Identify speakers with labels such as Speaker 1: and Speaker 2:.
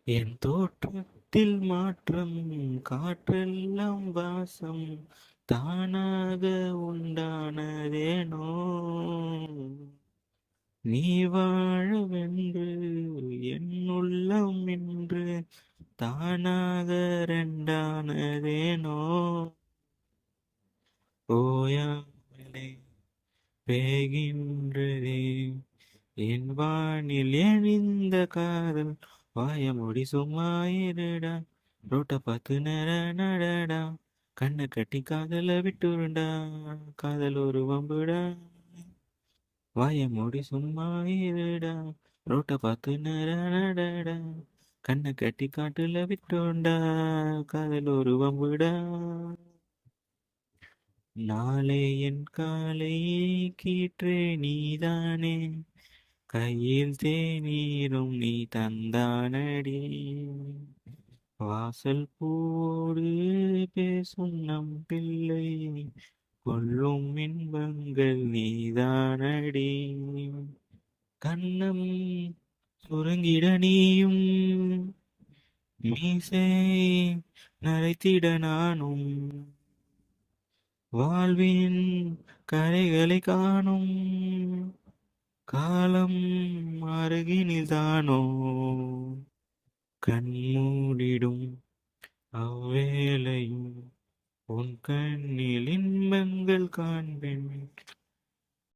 Speaker 1: என் தோற்றத்தில் மாற்றம், காற்றெல்லாம் வாசம், தானாக உண்டானதேனோ. நீ வாழவென்று என் உள்ளம் இன்று தானாக ரெண்டானதேனோ. ஓயாமலே பேகின்றதே என் வானில் எழிந்த காதல். வாய மூடி சும்மா இருடா, ரோட்ட பார்த்து நேர நடடா, கண்ணை கட்டி காதல விட்டுருண்டா, காதல் ஒரு வம்புடா. வாய மூடி சும்மா இருடா, ரோட்ட பார்த்து நேர நடடா, கண்ணை கட்டி காட்டுல விட்டுருண்டா, காதல் ஒரு வம்புடா. நாளை என் காலை கீற்றே நீதானே, கையில் தேநீரும் நீ தந்தானடி, வாசல் பூவோடு பேசும் நம் பிள்ளை, கொள்ளும் இன்பங்கள் நீதானடி. கண்ணம் சுருங்கிட நீயும், மீசை நரைத்திட நானும், வாழ்வின் கரைகளை காணும் காலம் அருகினில்தானோ. கண்மூடிடும் அவ்வேளையும் உன் கண்ணில் இன்பங்கள் காண்பேன்.